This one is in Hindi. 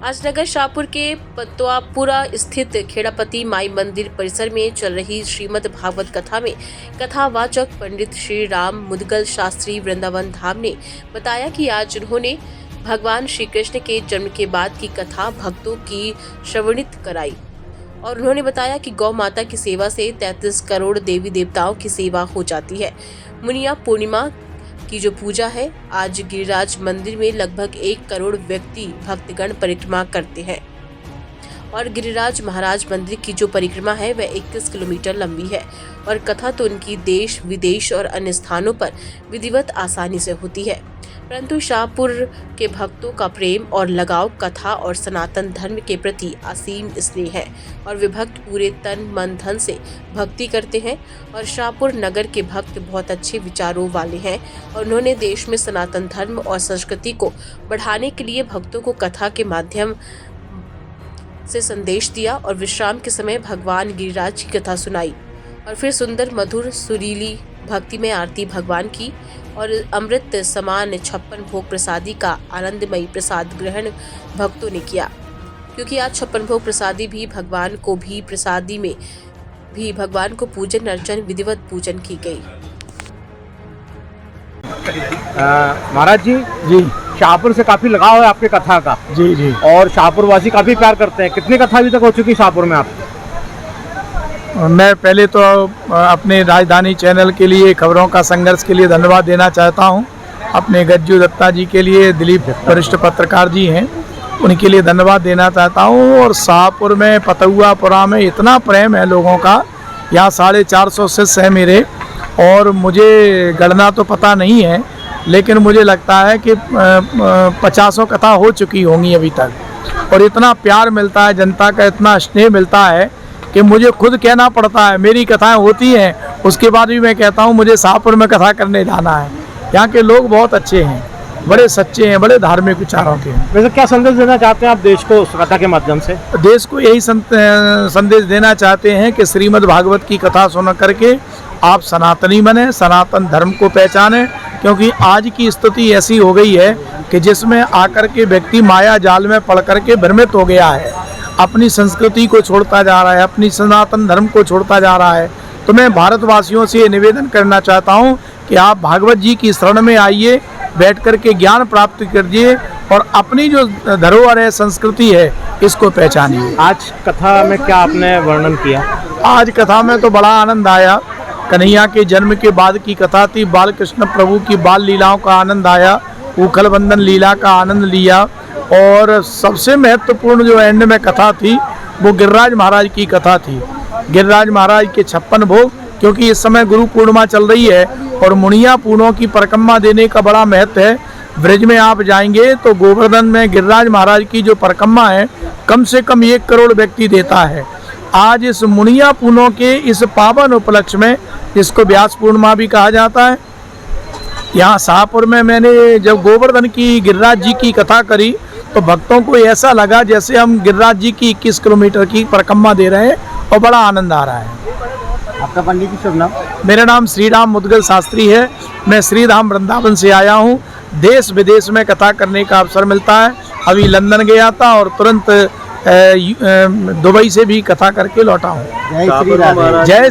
आज नगर शाहपुर के पतवापुरा स्थित खेड़ापति माई मंदिर परिसर में चल रही श्रीमद् भागवत कथा में कथावाचक पंडित श्री राम मुदगल शास्त्री वृंदावन धाम ने बताया कि आज उन्होंने भगवान श्री कृष्ण के जन्म के बाद की कथा भक्तों की श्रवणित कराई और उन्होंने बताया कि गौ माता की सेवा से 33 करोड़ देवी देवताओं की सेवा हो जाती है। मुनिया पूर्णिमा की जो पूजा है, आज गिरिराज मंदिर में लगभग 1 करोड़ व्यक्ति भक्तगण परिक्रमा करते हैं और गिरिराज महाराज मंदिर की जो परिक्रमा है वह 21 किलोमीटर लंबी है और कथा तो उनकी देश विदेश और अन्य स्थानों पर विधिवत आसानी से होती है। परंतु शाहपुर के भक्तों का प्रेम और लगाव कथा और सनातन धर्म के प्रति असीम स्नेह है और वे भक्त पूरे तन मन धन से भक्ति करते हैं और शाहपुर नगर के भक्त बहुत अच्छे विचारों वाले हैं और उन्होंने देश में सनातन धर्म और संस्कृति को बढ़ाने के लिए भक्तों को कथा के माध्यम से संदेश दिया और विश्राम के समय भगवान गिरिराज की कथा सुनाई और फिर सुंदर मधुर सुरीली भक्ति में आरती भगवान की और अमृत समान 56 भोग प्रसादी का आनंदमयी प्रसाद ग्रहण भक्तों ने किया, क्योंकि आज 56 भोग प्रसादी भी भगवान को भी प्रसादी में भी भगवान को पूजन अर्चन विधिवत पूजन की गई। महाराज जी जी शाहपुर से काफी लगाव है आपके कथा का। जी जी। और शाहपुर वासी काफी प्यार करते हैं। कितनी कथा अभी तक हो चुकी शाहपुर में आप? मैं पहले तो अपने राजधानी चैनल के लिए खबरों का संघर्ष के लिए धन्यवाद देना चाहता हूं। अपने गज्जू दत्ता जी के लिए, दिलीप वरिष्ठ पत्रकार जी हैं, उनके लिए धन्यवाद देना चाहता हूं। और शाहपुर में पतवापुरा में इतना प्रेम है लोगों का, यहाँ 450 शिष्य हैं मेरे और मुझे गणना तो पता नहीं है, लेकिन मुझे लगता है कि 50 कथा हो चुकी होंगी अभी तक। और इतना प्यार मिलता है, जनता का इतना स्नेह मिलता है कि मुझे खुद कहना पड़ता है। मेरी कथाएं होती हैं, उसके बाद भी मैं कहता हूं मुझे शाहपुर में कथा करने जाना है। यहाँ के लोग बहुत अच्छे हैं, बड़े सच्चे हैं, बड़े धार्मिक विचारों के हैं। वैसे क्या संदेश देना चाहते हैं आप देश को उस कथा के माध्यम से? देश को यही संदेश देना चाहते हैं कि श्रीमद् भागवत की कथा सुन करके आप सनातनी बने, सनातन धर्म को पहचानें, क्योंकि आज की स्थिति ऐसी हो गई है कि जिसमें आकर के व्यक्ति माया जाल में पड़ करके भ्रमित हो गया है, अपनी संस्कृति को छोड़ता जा रहा है, अपनी सनातन धर्म को छोड़ता जा रहा है। तो मैं भारतवासियों से निवेदन करना चाहता हूं कि आप भागवत जी की शरण में आइए, बैठ कर के ज्ञान प्राप्त कीजिए और अपनी जो धरोहर है, संस्कृति है, इसको पहचानिए। आज कथा में क्या आपने वर्णन किया? आज कथा में तो बड़ा आनंद आया। कन्हैया के जन्म के बाद की कथा थी। बाल कृष्ण प्रभु की बाल लीलाओं का आनंद आया, उखल बंधन लीला का आनंद लिया और सबसे महत्वपूर्ण जो एंड में कथा थी वो गिरिराज महाराज की कथा थी। गिरिराज महाराज के 56 भोग, क्योंकि इस समय गुरु पूर्णिमा चल रही है और मुनिया पूर्णों की परिक्रमा देने का बड़ा महत्व है। ब्रज में आप जाएंगे तो गोवर्धन में गिरिराज महाराज की जो परिक्रमा है कम से कम 1 करोड़ व्यक्ति देता है। आज इस मुनिया पूर्णों के इस पावन उपलक्ष्य में, जिसको व्यास पूर्णिमा भी कहा जाता है, यहाँ शाहपुर में मैंने जब गोवर्धन की गिरिराज जी की कथा करी तो भक्तों को ऐसा लगा जैसे हम गिरिराज जी की 21 किलोमीटर की परिक्रमा दे रहे हैं और बड़ा आनंद आ रहा है। आपका पंडित जी शुभ नाम? मेरा नाम श्री राम मुदगल शास्त्री है। मैं श्रीधाम वृंदावन से आया हूँ। देश विदेश में कथा करने का अवसर मिलता है। अभी लंदन गया था और तुरंत दुबई से भी कथा करके लौटा हूँ। जय श्री राम। जय